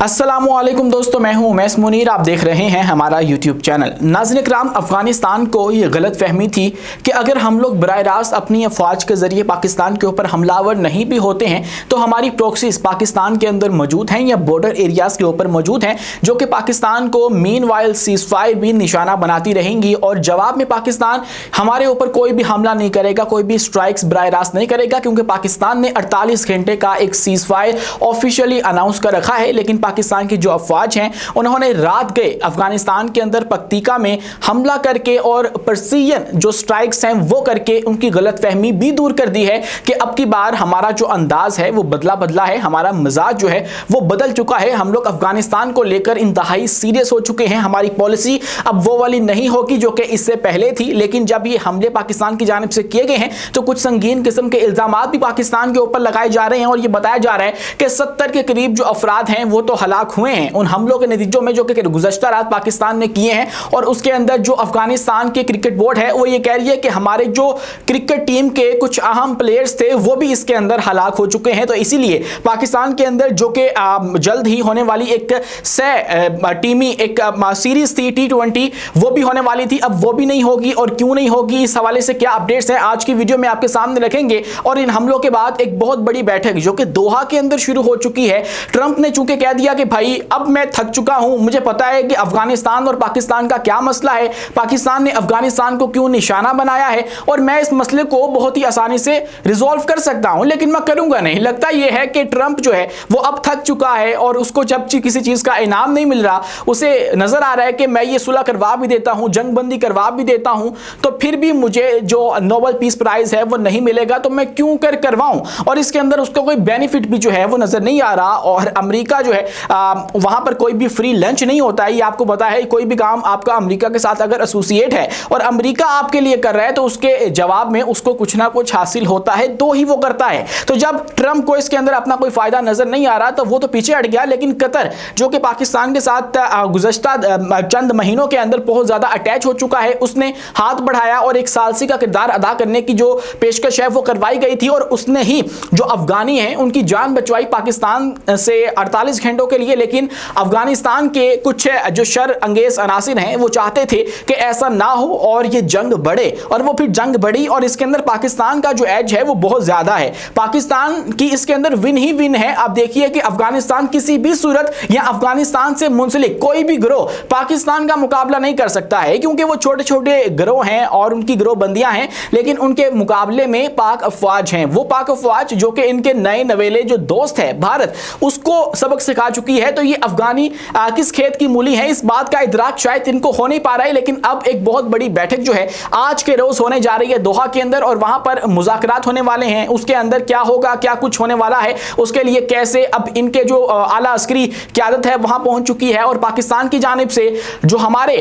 अस्सलामुअलैकुम दोस्तों, मैं हूं उमैस मुनीर। आप देख रहे हैं हमारा यूट्यूब चैनल। नाज़रीन इकराम, अफगानिस्तान को ये गलत फहमी थी कि अगर हम लोग बराह रास्त अपनी अफवाज के जरिए पाकिस्तान के ऊपर हमलावर नहीं भी होते हैं तो हमारी प्रॉक्सीज पाकिस्तान के अंदर मौजूद हैं या बॉर्डर एरियाज के ऊपर मौजूद हैं, जो कि पाकिस्तान को मीनवाइल सीज़फायर भी निशाना बनाती रहेंगी और जवाब में पाकिस्तान हमारे ऊपर कोई भी हमला नहीं करेगा, कोई भी स्ट्राइक्स बराह रास्त नहीं करेगा, क्योंकि पाकिस्तान ने 48 घंटे का एक सीज़फायर ऑफिशियली अनाउंस कर रखा है। लेकिन पाकिस्तान की जो अफवाज हैं उन्होंने रात गए अफगानिस्तान के अंदर पक्तिका में हमला करके और प्रिसीजन जो स्ट्राइक्स हैं वो करके उनकी गलतफहमी भी दूर कर दी है कि अब की बार हमारा जो अंदाज है वो बदला है, हमारा मिजाज जो है वो बदल चुका है। हम लोग अफगानिस्तान को लेकर इंतहाई सीरियस हो चुके हैं। हमारी पॉलिसी अब वो वाली नहीं होगी जो कि इससे पहले थी। लेकिन जब ये हमले पाकिस्तान की जानिब से किए गए हैं तो कुछ संगीन किस्म के इल्जामात भी पाकिस्तान के ऊपर लगाए जा रहे हैं और ये बताया जा रहा है कि 70 के करीब जो अफराद हैं वो तो हलाक हुए हैं उन हमलों के नतीजों में जो कि गुज़श्ता रात पाकिस्तान ने किए हैं। और उसके अंदर जो अफगानिस्तान के क्रिकेट बोर्ड है वो ये कह रही है कि हमारे जो क्रिकेट टीम के कुछ अहम प्लेयर्स थे वो भी इसके अंदर हलाक हो चुके हैं। तो इसीलिए पाकिस्तान के अंदर जो कि जल्द ही होने वाली एक टीमी एक सीरीज थी T20 वो भी होने वाली थी, अब वो भी नहीं होगी। और क्यों नहीं होगी, इस हवाले से क्या अपडेट्स हैं आज की वीडियो में आपके सामने रखेंगे। और इन हमलों के बाद एक बहुत बड़ी बैठक जो कि दोहा के अंदर शुरू हो चुकी है। ट्रंप ने चूंकि कह दिया कि भाई अब मैं थक चुका हूं, मुझे पता है कि अफगानिस्तान और पाकिस्तान का क्या मसला है, पाकिस्तान ने अफगानिस्तान को क्यों निशाना बनाया है और मैं इस मसले को बहुत ही आसानी से रिजॉल्व कर सकता हूं, लेकिन मैं करूंगा नहीं। लगता यह है कि ट्रंप जो है वो अब थक चुका है और उसको जब किसी चीज का इनाम नहीं मिल रहा, उसे नजर आ रहा है कि मैं ये सुलह करवा भी देता हूं, जंगबंदी करवा भी देता हूं, तो फिर भी मुझे जो नोबेल पीस प्राइज है वो नहीं मिलेगा, तो मैं क्यों कर करवाऊं। और इसके अंदर उसको कोई बेनिफिट भी जो है वो नजर नहीं आ रहा। और अमेरिका जो है वहां पर कोई भी फ्री लंच नहीं होता है, ये आपको पता है। कोई भी काम आपका अमेरिका के साथ अगर एसोसिएट है और अमेरिका आपके लिए कर रहा है तो उसके जवाब में उसको कुछ ना कुछ हासिल होता है तो ही वो करता है। तो जब ट्रंप को इसके अंदर अपना कोई फायदा नजर नहीं आ रहा तो वो तो पीछे हट गया। लेकिन कतर जो कि पाकिस्तान के साथ गुज़श्ता चंद महीनों के अंदर बहुत ज्यादा अटैच हो चुका है, उसने हाथ बढ़ाया और एक सालसी का किरदार अदा करने की जो पेशकश है वो करवाई गई थी और उसने ही जो अफगानी हैं उनकी जान बचवाई पाकिस्तान से 48 घंटों के लिए। लेकिन अफगानिस्तान के कुछ जो शर अंगेज अनासिर हैं वो चाहते थे कि ऐसा ना हो और ये जंग बढ़े, और वो फिर जंग बढ़ी। और इसके अंदर पाकिस्तान का जो एज है वो बहुत ज्यादा है, पाकिस्तान की इसके अंदर विन ही विन है। आप देखिए कि अफगानिस्तान किसी भी सूरत या अफगानिस्तान से मुंसलिक कोई भी गिरोह पाकिस्तान का मुकाबला नहीं कर सकता है, क्योंकि वो छोटे छोटे गिरोह हैं और उनकी गिरोहबंदियां हैं। लेकिन उनके मुकाबले में पाक अफवाज हैं, वो पाक अफवाज जो कि इनके नए नवेले जो दोस्त है भारत, उसको सबक सिखा चुकी है। तो ये अफगानी किस खेत की मूली है, इस बात का इदराक शायद इनको हो नहीं पा रहा है। लेकिन अब एक बहुत बड़ी बैठक जो है आज के रोज होने जा रही है दोहा के अंदर, और वहां पर मुज़ाकरात होने वाले हैं। उसके अंदर क्या होगा, क्या कुछ होने वाला है, उसके लिए कैसे अब इनके जो आला अस्करी क़यादत है वहां पहुंच चुकी है। और पाकिस्तान की जानिब से जो हमारे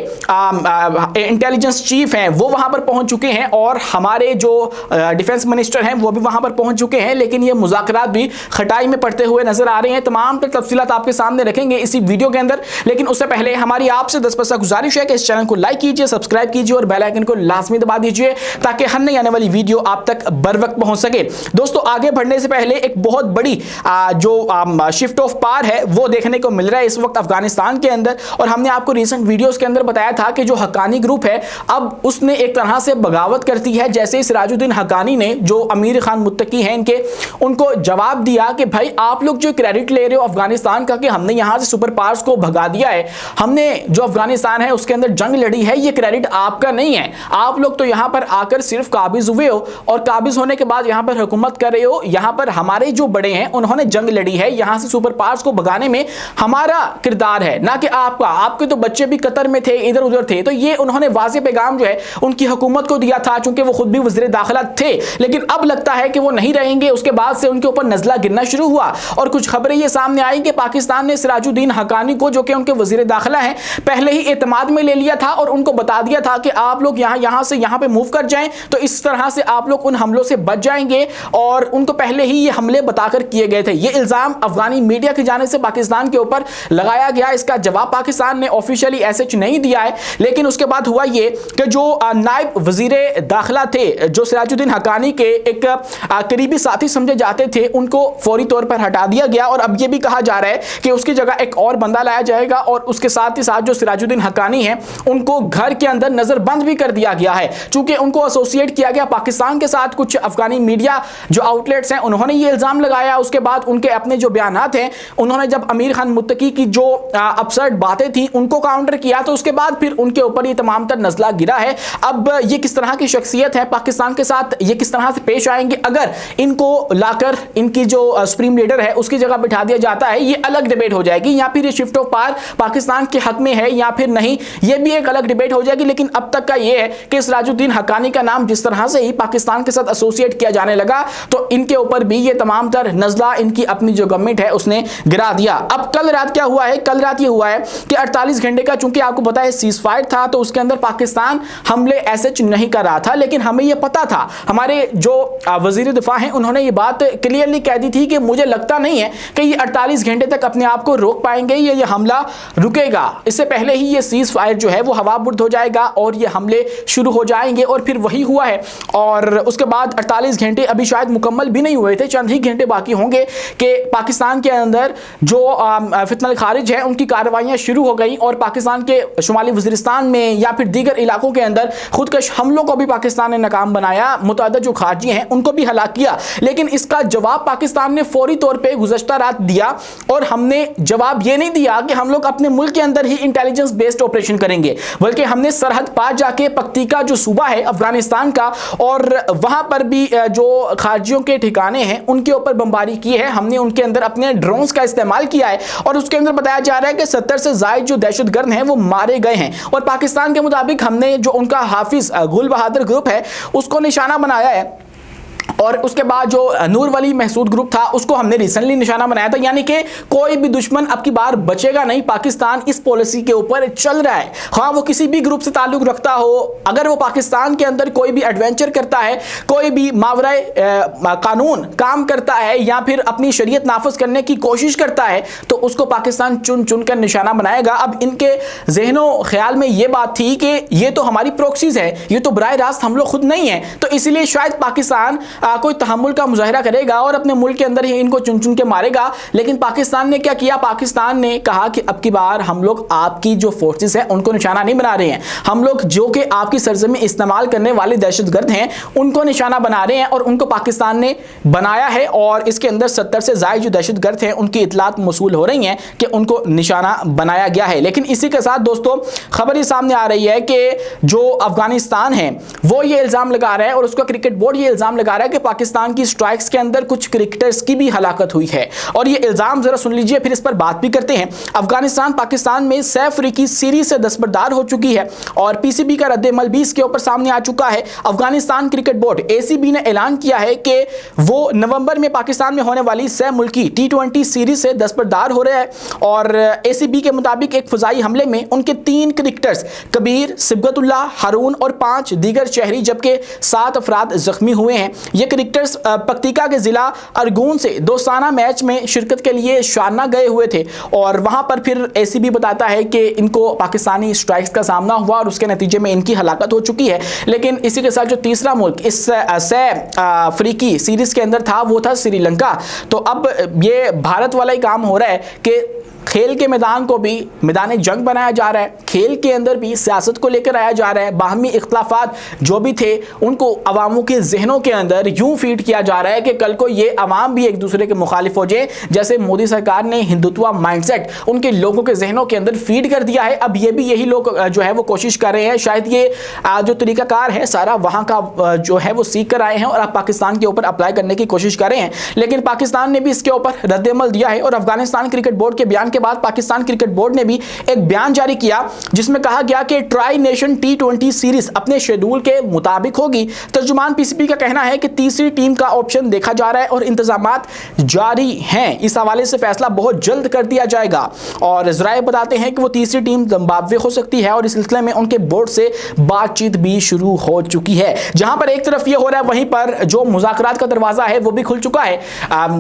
इंटेलिजेंस चीफ हैं वो वहां पर पहुंच चुके हैं और हमारे जो डिफेंस मिनिस्टर हैं वो भी वहां पर पहुंच चुके हैं। लेकिन ये मुज़ाकरात भी खटाई में पड़ते हुए नजर आ रहे हैं। तमाम तफसीलात आपके सामने रखेंगे इसी वीडियो के अंदर। लेकिन उससे पहले हमारी आपसे 10% गुजारिश है कि इस चैनल को लाइक कीजिए, सब्सक्राइब कीजिए और बेल आइकन को लाजमी दबा दीजिए ताकि हर नई आने वाली वीडियो आप तक बर वक्त पहुंच सके। दोस्तों, आगे बढ़ने से पहले एक बहुत बड़ी जो शिफ्ट ऑफ पावर है वो देखने को मिल रहा है इस वक्त अफगानिस्तान के अंदर। और हमने आपको रिसेंट वीडियोस के अंदर बताया था कि जो हक्कानी ग्रुप है अब उसने एक तरह से बगावत करती है। जैसे ही सिराजुद्दीन हक्कानी ने जो अमीर खान मुत्तकी हैं इनके, उनको जवाब दिया कि भाई आप लोग जो क्रेडिट ले रहे हो अफगानिस्तान का कि हमने यहां से सुपर पावर्स को भगा दिया है, हमने जो अफगानिस्तान है उसके अंदर जंग लड़ी है, ये क्रेडिट आपका नहीं है। आप लोग तो यहां पर आकर सिर्फ काबिज हुए हो और काबिज होने के बाद यहां पर हुकूमत कर रहे हो। यहां पर हमारे जो बड़े हैं उन्होंने जंग लड़ी है, यहां से सुपर पावर्स को भगाने में हमारा किरदार है, ना कि आपका। आपके तो बच्चे भी कतर में थे, इधर उधर थे। तो ये उन्होंने वाज़ेह पैगाम जो है उनकी हुकूमत को दिया था, चूंकि वो खुद भी वज़ीर दाखिला थे। लेकिन अब लगता है कि वो नहीं रहेंगे। उसके बाद से उनके ऊपर नज़ला गिरना शुरू हुआ और कुछ खबरें ये सामने आई कि पाकिस्तान ने सिराजुद्दीन हक्कानी को, जो कि उनके वज़ीर दाखिला हैं, पहले ही एतमाद में ले लिया था और उनको बता दिया था कि आप लोग यहां से यहां पे मूव कर जाएं, तो इस तरह से आप लोग उन हमलों से बच जाएंगे। और उनको पहले ही ये हमले बताकर किए गए थे। ये इल्जाम अफगानी मीडिया की जानिब से पाकिस्तान के ऊपर लगाया गया। इसका जवाब पाकिस्तान ने ऑफिशियली ऐसे नहीं दिया है। लेकिन उसके बाद हुआ ये कि जो नायब वज़ीर दाखिला थे, जो सिराजुद्दीन हक्कानी के एक करीबी साथी समझे जाते थे, उनको फौरी तौर पर हटा दिया गया। और अब ये भी कहा जा रहा है कि उसकी जगह एक और बंदा लाया जाएगा और उसके साथ ही साथ जो सिराजुद्दीन हक्कानी है उनको घर के अंदर नजरबंद भी कर दिया गया है, चूंकि उनको एसोसिएट किया गया पाकिस्तान के साथ। कुछ अफगानी मीडिया जो आउटलेट्स हैं उन्होंने ये इल्जाम लगाया, उसके बाद उनके अपने जो बयानात हैं उन्होंने जब अमीर खान मुत्तकी की जो अपसर्ड बातें थी उनको काउंटर किया, तो उसके बाद फिर उनके ऊपर ये तमाम तर नजला गिरा है। अब ये किस तरह की शख्सियत है पाकिस्तान के साथ, ये किस तरह से पेश आएंगे अगर इनको लाकर इनकी जो सुप्रीम लीडर है उसकी जगह बिठा दिया जाता है, ये अलग डिबेट हो जाएगी। या फिर ये शिफ्ट ऑफ पावर पाकिस्तान के हक में है या फिर नहीं, ये भी एक अलग डिबेट हो जाएगी। लेकिन अब तक का ये है कि सिराजुद्दीन हक्कानी का नाम जिस तरह से ही पाकिस्तान के साथ एसोसिएट किया जाने लगा तो इनके ऊपर भी ये तमाम तर नजला इनकी अपनी जो गवर्नमेंट है उसने गिरा दिया। अब कल रात क्या हुआ है, कल रात ये हुआ है कि 48 घंटे का चूंकि आपको पता है सीज फायर था, तो उसके अंदर पाकिस्तान हमले ऐसे नहीं कर रहा था, लेकिन हमें यह पता था, हमारे जो वजीर दिफा हैं उन्होंने ये बात क्लियरली कह दी थी कि मुझे लगता नहीं है कि ये 48 घंटे तक अपने आप को रोक पाएंगे, ये हमला रुकेगा। इससे पहले ही ये सीज फायर जो है वो हवाबुर्द हो जाएगा और ये हमले शुरू हो जाएंगे, और फिर वही हुआ है। और उसके बाद 48 घंटे अभी शायद मुकम्मल भी नहीं हुए थे, चंद ही घंटे बाकी होंगे कि पाकिस्तान के अंदर जो फितनल खारिज है उनकी कार्रवाइयां शुरू हो गई और पाकिस्तान के शुमाली वजीरिस्तान में या फिर दीगर इलाकों के अंदर खुदकश हमलों को भी पाकिस्तान ने नाकाम बनाया, मुतअद्दिद जो खारजी हैं उनको भी हलाक किया। लेकिन इसका जवाब पाकिस्तान ने फौरी तौर पे गुज़श्ता रात दिया, और हमने जवाब ये नहीं दिया कि हम लोग अपने मुल्क के अंदर ही इंटेलिजेंस बेस्ड ऑपरेशन करेंगे, बल्कि हमने सरहद पार जाके पक्तिका जो सूबा है अफगानिस्तान का, और वहां पर भी जो खारजियों के ठिकाने हैं उनके ऊपर बमबारी की है। हमने उनके अंदर अपने ड्रोन्स का इस्तेमाल किया है और उसके अंदर बताया जा रहा है कि 70 से ज़ायद जो दहशतगर्द हैं वो मारे गए हैं। और पाकिस्तान के मुताबिक हमने जो उनका हाफिज गुल बहादुर ग्रुप है उसको निशाना बनाया है, और उसके बाद जो नूर वली महसूद ग्रुप था उसको हमने रिसेंटली निशाना बनाया था। यानी कि कोई भी दुश्मन अब की बार बचेगा नहीं। पाकिस्तान इस पॉलिसी के ऊपर चल रहा है, हाँ वो किसी भी ग्रुप से ताल्लुक रखता हो, अगर वो पाकिस्तान के अंदर कोई भी एडवेंचर करता है, कोई भी मावराए कानून काम करता है या फिर अपनी शरीयत नाफज करने की कोशिश करता है, तो उसको पाकिस्तान चुन चुन कर निशाना बनाएगा। अब इनके जहनो ख्याल में ये बात थी कि ये तो हमारी प्रॉक्सीज है, ये तो बराह रास्त हम लोग खुद नहीं है, तो इसलिए शायद पाकिस्तान कोई तहम्मुल का मुजाहिरा करेगा और अपने मुल्क के अंदर ही इनको चुन चुन के मारेगा। लेकिन पाकिस्तान ने क्या किया, पाकिस्तान ने कहा कि अब की बार हम लोग आपकी जो फोर्सेस हैं उनको निशाना नहीं बना रहे हैं, हम लोग जो कि आपकी सरजमी इस्तेमाल करने वाले दहशतगर्द हैं उनको निशाना बना रहे हैं, और उनको पाकिस्तान ने बनाया है। और इसके अंदर 70 से ज़ायद जो दहशतगर्द हैं उनकी इतलात मौसूल हो रही हैं कि उनको निशाना बनाया गया है। लेकिन इसी के साथ दोस्तों खबर ये सामने आ रही है कि जो अफगानिस्तान है वो ये इल्ज़ाम लगा रहा है, और उसका क्रिकेट बोर्ड ये इल्ज़ाम लगा रहा है कि पाकिस्तान की स्ट्राइक्स के अंदर कुछ क्रिकेटर्स की भी हलाकत हुई है। और ये इल्जाम जरा सुन लीजिए, फिर इस पर बात भी करते हैं। अफगानिस्तान पाकिस्तान में सैफ अफ्रीदी सीरीज से दस्तबरदार हो चुकी है और पीसीबी का रद्द-ए-अमल भी इसके ऊपर सामने आ चुका है। अफगानिस्तान क्रिकेट बोर्ड एसीबी ने ऐलान किया है कि वो नवंबर में पाकिस्तान में होने वाली सह मुल्की T20 सीरीज से दस्तबरदार हो रहा है। और एसीबी के मुताबिक एक फजाई हमले में उनके 3 क्रिकेटर्स कबीर, सिबगतुल्लाह, हारून और 5 दीगर शहरी जबकि 7 अफराद जख्मी हुए हैं। ये क्रिकेटर्स पक्तिका के जिला अरगून से दोस्ताना मैच में शिरकत के लिए शारना गए हुए थे, और वहां पर फिर एसीबी बताता है कि इनको पाकिस्तानी स्ट्राइक्स का सामना हुआ और उसके नतीजे में इनकी हलाकत हो चुकी है। लेकिन इसी के साथ जो तीसरा मुल्क इस अफ्रीकी सीरीज के अंदर था वो था श्रीलंका। तो अब ये भारत वाला ही काम हो रहा है कि खेल के मैदान को भी मैदान जंग बनाया जा रहा है, खेल के अंदर भी सियासत को लेकर आया जा रहा है। बाहमी इख्तलाफात जो भी थे उनको अवामों के जहनों के अंदर यूं फीड किया जा रहा है कि कल को ये अवाम भी एक दूसरे के मुखालिफ हो जाए, जैसे मोदी सरकार ने हिंदुत्व माइंडसेट उनके लोगों के जहनों के अंदर फीड कर दिया है। अब ये भी यही लोग जो है वो कोशिश कर रहे हैं, शायद ये जो तरीकाकार है सारा वहाँ का जो है वो सीख कर आए हैं और अब पाकिस्तान के ऊपर अप्लाई करने की कोशिश कर रहे हैं। लेकिन पाकिस्तान ने भी इसके ऊपर रद्द-ए-अमल दिया है, और अफगानिस्तान क्रिकेट बोर्ड के बयान के बाद पाकिस्तान क्रिकेट बोर्ड ने भी एक बयान जारी किया जिसमें कहा गया कि ट्राई नेशन T20 सीरीज अपने शेड्यूल के मुताबिक होगी। तर्जुमान पीसीबी का कहना है कि तीसरी टीम का ऑप्शन देखा जा रहा है और इंतजामात जारी हैं, इस हवाले से फैसला बहुत जल्द कर दिया जाएगा। और ज़राए बताते हैं कि वो तीसरी टीम जिम्बाब्वे हो सकती है और इस सिलसिले में उनके बोर्ड से बातचीत भी शुरू हो चुकी है। जहां पर एक तरफ ये हो रहा है, वहीं पर जो मुज़ाकरात का दरवाजा है वो भी खुल चुका है।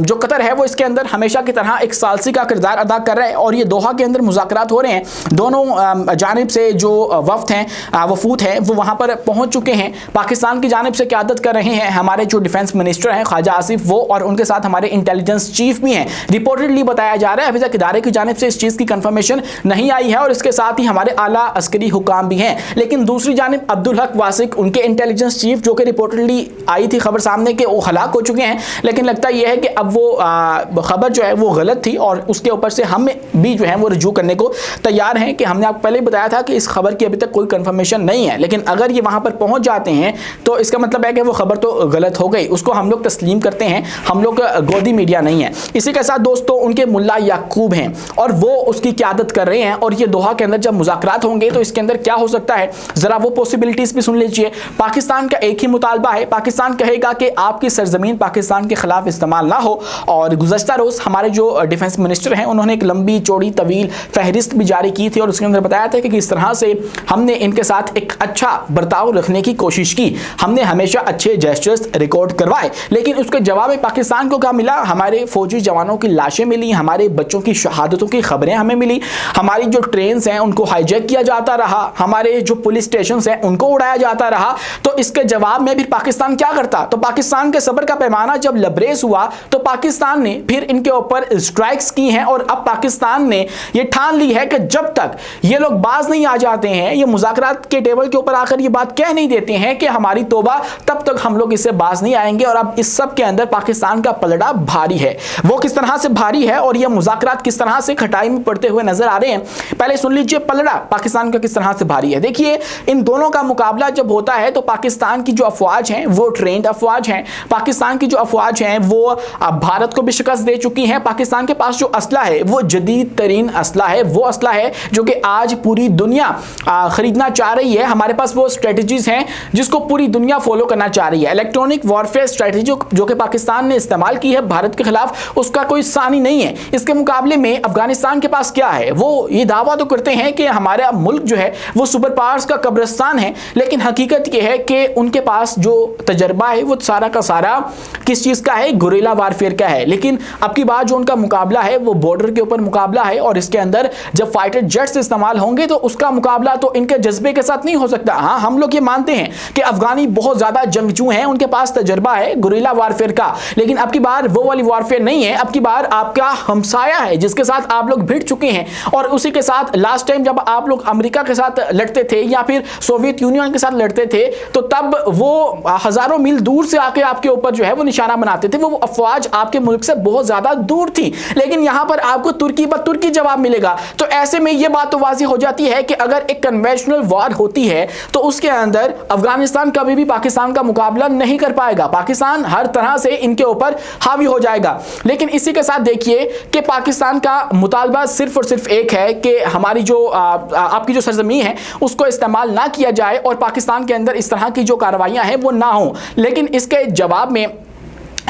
जो कतर है वो इसके अंदर हमेशा की तरह एक सालसी का किरदार अदा कर रहा है और ये दोहा के अंदर मुज़ाकरात हो रहे हैं। दोनों जानिब से जो वफ्द हैं, वफूद हैं, वो वहाँ पर पहुँच चुके हैं। पाकिस्तान की जानिब से क़यादत कर रहे हैं हमारे जो डिफेंस मिनिस्टर हैं ख्वाजा आसिफ, वो, और उनके साथ हमारे इंटेलिजेंस चीफ भी हैं। रिपोर्टेडली बताया जा रहा है, अभी तक इदारे की जानिब से इस चीज़ की कंफर्मेशन नहीं आई है और इसके साथ ही हमारे आला अस्करी हुकाम भी हैं। लेकिन दूसरी जानिब अब्दुल हक वासिक, उनके इंटेलिजेंस चीफ, जो कि रिपोर्टेडली आई थी खबर सामने कि वो हलाक हो चुके हैं, लेकिन लगता यह है कि अब वो खबर जो है वो गलत थी और उसके ऊपर से हम भी जो है वो रुजू करने को तैयार हैं कि हमने आपको पहले ही बताया था कि इस खबर की अभी तक कोई कंफर्मेशन नहीं है, लेकिन अगर ये वहां पर पहुंच जाते हैं तो इसका मतलब है कि वो खबर तो गलत हो गई, उसको हम लोग तस्लीम करते हैं, हम लोग गोदी मीडिया नहीं है। इसी के साथ दोस्तों उनके मुल्ला याकूब हैं और वो उसकी क़यादत कर रहे हैं और ये दोहा के अंदर जब मुज़ाकरात होंगे तो इसके अंदर क्या हो सकता है, ज़रा वो पॉसिबिलिटीज़ भी सुन लीजिए। पाकिस्तान का एक ही मुतालबा है, पाकिस्तान कहेगा कि आपकी सरजमीन पाकिस्तान के खिलाफ इस्तेमाल ना हो। और गुज़श्ता रोज़ हमारे जो डिफेंस मिनिस्टर हैं उन्होंने एक लंबी चौड़ी तवील फहरिस्त भी जारी की थी और उसके अंदर बताया था कि किस तरह से हमने इनके साथ एक अच्छा बर्ताव रखने की कोशिश की, हमने हमेशा अच्छे जेस्चर्स रिकॉर्ड करवाए, लेकिन उसके जवाब में पाकिस्तान को क्या मिला, हमारे फौजी जवानों की लाशें मिली, हमारे बच्चों की शहादतों की खबरें हमें मिली, हमारी जो ट्रेन्स हैं उनको हाईजैक किया जाता रहा, हमारे जो पुलिस स्टेशन हैं उनको उड़ाया जाता रहा। तो इसके जवाब में फिर पाकिस्तान क्या करता, तो पाकिस्तान के सब्र का पैमाना जब लबरेज हुआ तो पाकिस्तान ने फिर इनके ऊपर स्ट्राइक्स की हैं और अब पाकिस्तान ने ये ठान ली है कि जब तक ये लोग बाज नहीं आ जाते हैं, ये मुज़ाकरात के टेबल के ऊपर आकर ये बात कह नहीं देते हैं कि हमारी तौबा, तब तक हम लोग इससे बाज नहीं आएंगे। और अब इस सब के अंदर पाकिस्तान का पलड़ा भारी है। वो किस तरह से भारी है और ये मुज़ाकरात किस तरह से खटाई में पड़ते हुए नजर आ रहे हैं, पहले सुन लीजिए पलड़ा पाकिस्तान का किस तरह से भारी है। देखिए, इन दोनों का मुकाबला जब होता है तो पाकिस्तान की जो अफवाज हैं वो ट्रेंड अफवाज हैं, पाकिस्तान की जो अफवाज हैं वो भारत को भी शिकस्त दे चुकी हैं। पाकिस्तान के पास जो असला है वो जदीद तरीन असला है, वो असला है जो कि आज पूरी दुनिया खरीदना चाह रही है। हमारे पास वो स्ट्रेटजीज हैं जिसको पूरी दुनिया फॉलो करना चाह रही है। इलेक्ट्रॉनिक वॉरफेयर स्ट्रेटजी जो कि पाकिस्तान ने इस्तेमाल की है भारत के खिलाफ, उसका कोई सानी नहीं है। इसके मुकाबले में अफगानिस्तान के पास क्या है, वो ये दावा तो करते हैं कि हमारा मुल्क जो है वो सुपर पावर्स का कब्रिस्तान है, लेकिन हकीकत ये है कि उनके पास जो तजर्बा है वो सारा का सारा किस चीज़ का है, गुरिल्ला वारफेयर का है। लेकिन अब की बात जो उनका मुकाबला है वो बॉर्डर के ऊपर मुकाबला है और इसके अंदर जब फाइटर जेट्स इस्तेमाल होंगे तो उसका मुकाबला तो इनके जज्बे के साथ नहीं हो सकता। हाँ, हम लोग ये मानते हैं कि अफगानी बहुत ज़्यादा जंगजू हैं, उनके पास तजर्बा है गुरिल्ला वारफेयर का, लेकिन अब की बार वो वाली वारफेयर नहीं है। अब की बार आपका हमसाया है जिसके साथ आप लोग भिड़ चुके हैं और उसी के साथ लास्ट टाइम जब आप लोग अमेरिका के साथ लड़ते थे या फिर सोवियत यूनियन के साथ लड़ते थे तो तब वो हज़ारों मील दूर से आके आपके ऊपर जो है वो निशाना बनाते थे। वो अफवाज आपके मुल्क से बहुत ज़्यादा दूर थी, लेकिन यहाँ पर आपको तुर्की ब तुर्की जवाब मिलेगा। तो ऐसे में ये बात तो वाज़ी हो जाती है कि अगर एक कन्वेंशनल वॉर होती है तो उसके अंदर अफगानिस्तान कभी भी पाकिस्तान का मुकाबला नहीं कर पाएगा, पाकिस्तान हर तरह से इनके ऊपर हावी हो जाएगा। लेकिन इसी के साथ देखिए कि पाकिस्तान का मुतालबा सिर्फ और सिर्फ एक है कि हमारी जो आपकी जो सरजमीन है उसको इस्तेमाल ना किया जाए और पाकिस्तान के अंदर इस तरह की जो कार्रवाइयाँ हैं वो ना हो। लेकिन इसके जवाब में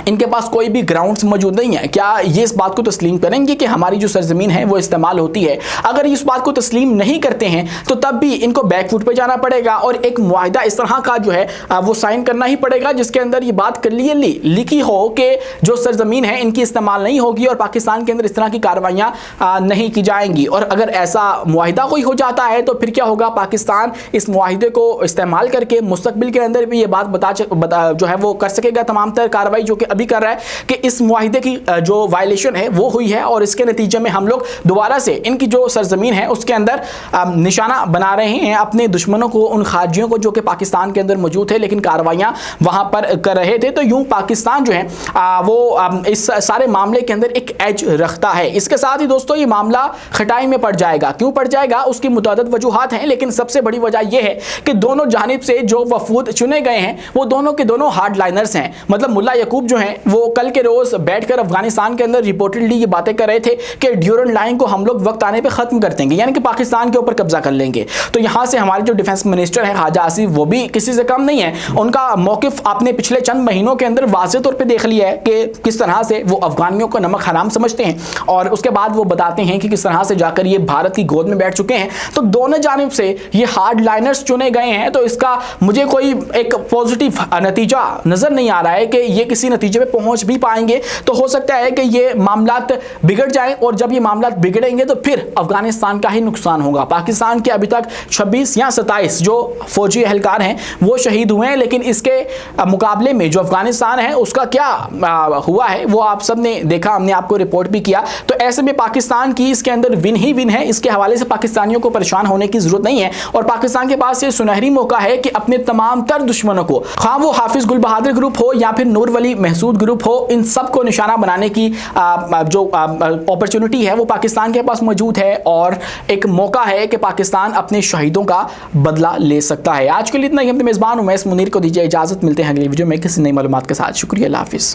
इनके पास कोई भी ग्राउंड्स मौजूद नहीं है। क्या ये इस बात को तस्लीम करेंगे कि हमारी जो सरजमीन है वो इस्तेमाल होती है? अगर ये इस बात को तस्लीम नहीं करते हैं तो तब भी इनको बैकफुट पे जाना पड़ेगा और एक मुआहिदा इस तरह का जो है वो साइन करना ही पड़ेगा जिसके अंदर ये बात क्लियरली लिखी हो कि जो सरजमीन है इनकी इस्तेमाल नहीं होगी और पाकिस्तान के अंदर इस तरह की कार्रवाइयाँ नहीं की जाएंगी। और अगर ऐसा मुआहिदा कोई हो जाता है तो फिर क्या होगा, पाकिस्तान इस मुआहिदे को इस्तेमाल करके मुस्तकबिल के अंदर भी ये बात जो है वो कर सकेगा तमाम तर कार्रवाई जो कि अभी कर रहा है कि इस मुआहिदे की जो वायलेशन है वो हुई है और इसके नतीजे में हम लोग दोबारा से इनकी जो सरजमीन है उसके अंदर निशाना बना रहे हैं अपने दुश्मनों को, उन खारजियों को जो कि पाकिस्तान के अंदर मौजूद है लेकिन कार्रवाइयाँ वहाँ पर कर रहे थे। तो यूँ पाकिस्तान जो है वो इस सारे मामले के अंदर एक एज रखता है। इसके साथ ही दोस्तों ये मामला खटाई में पड़ जाएगा। क्यों पड़ जाएगा, उसकी मुतअद्दिद वजूहात हैं, लेकिन सबसे बड़ी वजह यह है कि दोनों जानिब से जो वफूद चुने गए हैं वो दोनों के दोनों हार्ड लाइनर्स हैं। मतलब मुल्ला याकूब जो हैं वो कल के रोज बैठकर अफगानिस्तान के अंदर रिपोर्टेडली ये बातें कर रहे थे कि ड्यूरन लाइन को हम लोग वक्त आने पे खत्म कर देंगे, यानी कि पाकिस्तान के ऊपर कब्जा कर लेंगे। तो यहाँ से हमारे जो डिफेंस मिनिस्टर हैं ख्वाजा आसिफ वो भी किसी से कम नहीं है। उनका मौकिफ आपने पिछले चंद महीनों के अंदर वाज़ेह तौर पर देख लिया है कि किस तरह से वो अफगानियों को नमक हराम समझते हैं और उसके बाद वो बताते हैं कि किस तरह से जाकर ये भारत की गोद में बैठ चुके हैं। तो दोनों जानिब से ये हार्ड लाइनर्स चुने गए हैं। तो इसका मुझे कोई एक पॉजिटिव नतीजा नजर नहीं आ रहा है कि ये किसी नतीजे नतीजे पे पहुंच भी पाएंगे तो हो सकता है कि ये मामलात बिगड़ जाए, और जब ये मामलात बिगड़ेंगे तो फिर अफगानिस्तान का ही नुकसान होगा। पाकिस्तान के अभी तक 26 या 27 जो फौजी एहलकार हैं वो शहीद हुए हैं, लेकिन इसके मुकाबले में जो अफगानिस्तान है उसका क्या हुआ है वो आप सब ने देखा, हमने आपको रिपोर्ट भी किया। तो ऐसे में पाकिस्तान की इसके अंदर विन ही विन है। इसके हवाले से पाकिस्तानियों को परेशान होने की जरूरत नहीं है, और पाकिस्तान के पास ये सुनहरी मौका है कि अपने तमाम तर दुश्मनों को, खा वो हाफिज गुल बहादुर ग्रुप हो या फिर नूर वली महसूद ग्रुप हो, इन सब को निशाना बनाने की जो अपॉर्चुनिटी है वो पाकिस्तान के पास मौजूद है, और एक मौका है कि पाकिस्तान अपने शहीदों का बदला ले सकता है। आज के लिए इतना ही। अपने मेजबान उमैस मुनीर को दीजिए इजाजत, मिलते हैं अगली वीडियो में किसी नई मालूमात के साथ। शुक्रिया, अल्लाह हाफिज।